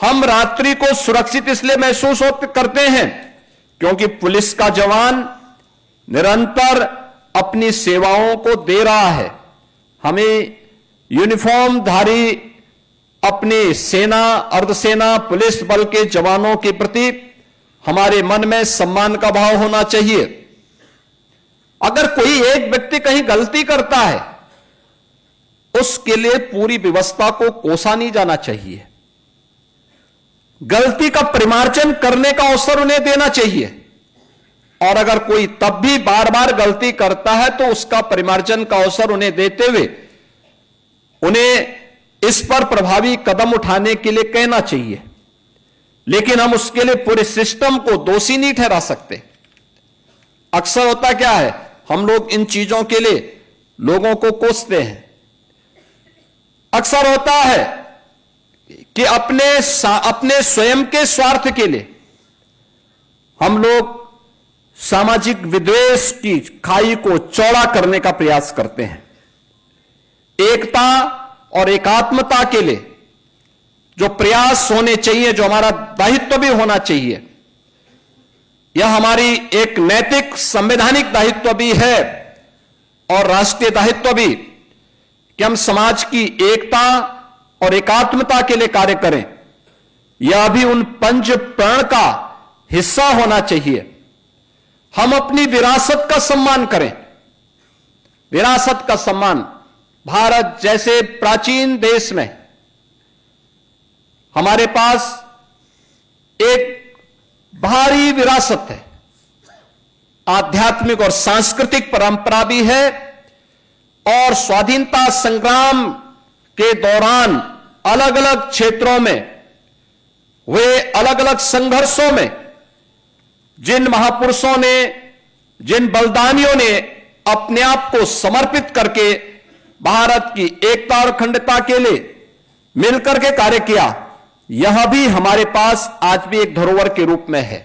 हम रात्रि को सुरक्षित इसलिए महसूस करते हैं क्योंकि पुलिस का जवान निरंतर अपनी सेवाओं को दे रहा है। हमें यूनिफॉर्मधारी अपनी सेना, अर्धसेना, पुलिस बल के जवानों के प्रति हमारे मन में सम्मान का भाव होना चाहिए। अगर कोई एक व्यक्ति कहीं गलती करता है, उसके लिए पूरी व्यवस्था को कोसा नहीं जाना चाहिए। गलती का परिमार्जन करने का अवसर उन्हें देना चाहिए, और अगर कोई तब भी बार बार गलती करता है तो उसका परिमार्जन का अवसर उन्हें देते हुए उन्हें इस पर प्रभावी कदम उठाने के लिए कहना चाहिए। लेकिन हम उसके लिए पूरे सिस्टम को दोषी नहीं ठहरा सकते। अक्सर होता क्या है, हम लोग इन चीजों के लिए लोगों को कोसते हैं। अक्सर होता है कि अपने स्वयं के स्वार्थ के लिए हम लोग सामाजिक विद्वेष की खाई को चौड़ा करने का प्रयास करते हैं। एकता और एकात्मता के लिए जो प्रयास होने चाहिए, जो हमारा दायित्व भी होना चाहिए, यह हमारी एक नैतिक संवैधानिक दायित्व भी है और राष्ट्रीय दायित्व भी कि हम समाज की एकता और एकात्मता के लिए कार्य करें। यह भी उन पंच प्राण का हिस्सा होना चाहिए। हम अपनी विरासत का सम्मान करें। विरासत का सम्मान, भारत जैसे प्राचीन देश में हमारे पास एक भारी विरासत है, आध्यात्मिक और सांस्कृतिक परंपरा भी है, और स्वाधीनता संग्राम के दौरान अलग अलग क्षेत्रों में हुए अलग अलग संघर्षों में जिन महापुरुषों ने, जिन बलिदानियों ने अपने आप को समर्पित करके भारत की एकता और अखंडता के लिए मिलकर के कार्य किया, यह भी हमारे पास आज भी एक धरोहर के रूप में है।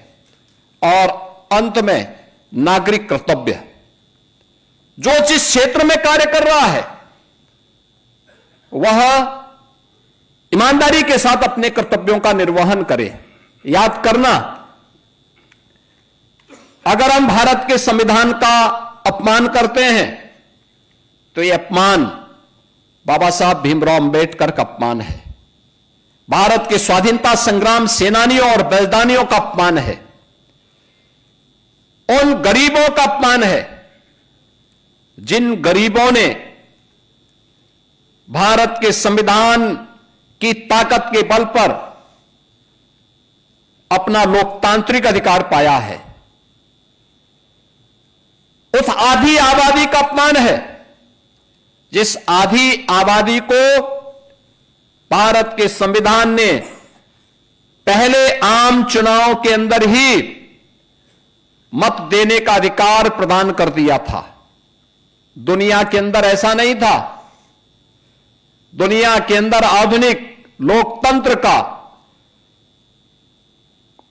और अंत में नागरिक कर्तव्य, जो जिस क्षेत्र में कार्य कर रहा है वह ईमानदारी के साथ अपने कर्तव्यों का निर्वहन करे। याद करना, अगर हम भारत के संविधान का अपमान करते हैं तो यह अपमान बाबा साहब भीमराव अंबेडकर का अपमान है, भारत के स्वाधीनता संग्राम सेनानियों और बलिदानियों का अपमान है, उन गरीबों का अपमान है जिन गरीबों ने भारत के संविधान की ताकत के बल पर अपना लोकतांत्रिक अधिकार पाया है। उस आधी आबादी का अपमान है जिस आधी आबादी को भारत के संविधान ने पहले आम चुनाव के अंदर ही मत देने का अधिकार प्रदान कर दिया था। दुनिया के अंदर ऐसा नहीं था। दुनिया के अंदर आधुनिक लोकतंत्र का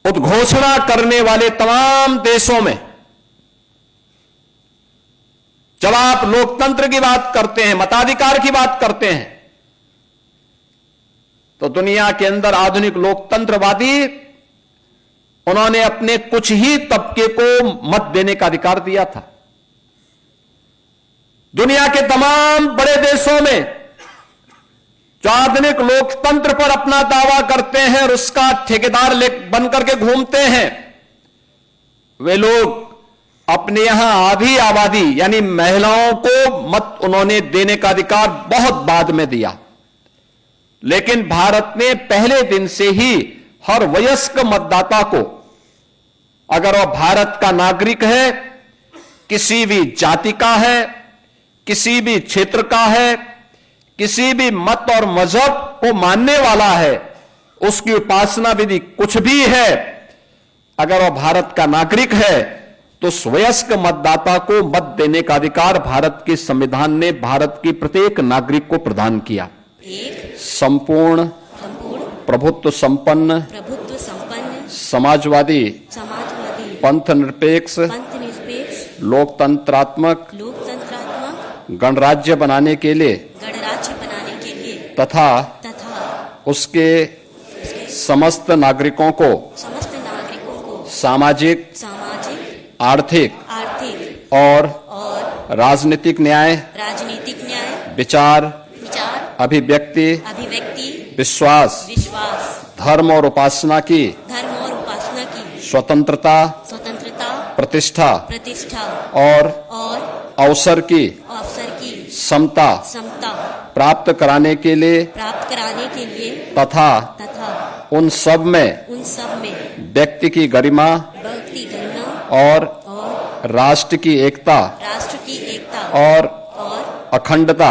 उद्घोषणा करने वाले तमाम देशों में जब आप लोकतंत्र की बात करते हैं, मताधिकार की बात करते हैं, तो दुनिया के अंदर आधुनिक लोकतंत्रवादी उन्होंने अपने कुछ ही तबके को मत देने का अधिकार दिया था। दुनिया के तमाम बड़े देशों में जो आधुनिक लोकतंत्र पर अपना दावा करते हैं और उसका ठेकेदार बनकर के घूमते हैं, वे लोग अपने यहां आधी आबादी यानी महिलाओं को मत उन्होंने देने का अधिकार बहुत बाद में दिया। लेकिन भारत ने पहले दिन से ही हर वयस्क मतदाता को, अगर वह भारत का नागरिक है, किसी भी जाति का है, किसी भी क्षेत्र का है, किसी भी मत और मजहब को मानने वाला है, उसकी उपासना विधि कुछ भी है, अगर वह भारत का नागरिक है तो वयस्क मतदाता को मत देने का अधिकार भारत के संविधान ने भारत के प्रत्येक नागरिक को प्रदान किया। संपूर्ण प्रभुत्व संपन्न समाजवादी पंथ निरपेक्ष लोकतंत्रात्मक गणराज्य बनाने के लिए तथा उसके समस्त नागरिकों को सामाजिक, आर्थिक और राजनीतिक न्याय, विचार, अभिव्यक्ति, विश्वास, धर्म और उपासना की स्वतंत्रता, प्रतिष्ठा और अवसर की समता प्राप्त कराने के लिए तथा उन सब में व्यक्ति की गरिमा और राष्ट्र की एकता और अखंडता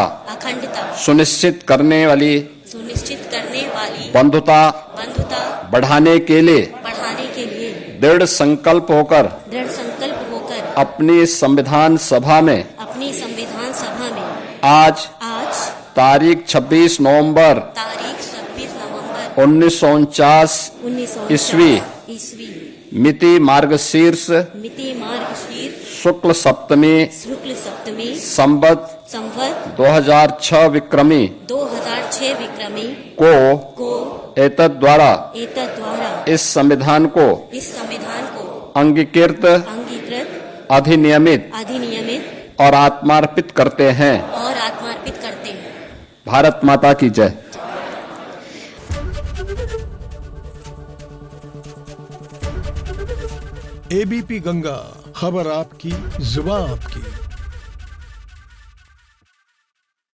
सुनिश्चित करने वाली बंधुता बढ़ाने के लिए दृढ़ संकल्प होकर अपनी संविधान सभा में आज तारीख 26 नवंबर 1949 ईस्वी मिति मार्गशीर्ष शुक्ल सप्तमी संवत 2006 विक्रमी को एतद द्वारा इस संविधान को अंगीकृत अधिनियमित और आत्मार्पित करते हैं। भारत माता की जय। एबीपी गंगा, खबर आपकी, जुबान आपकी।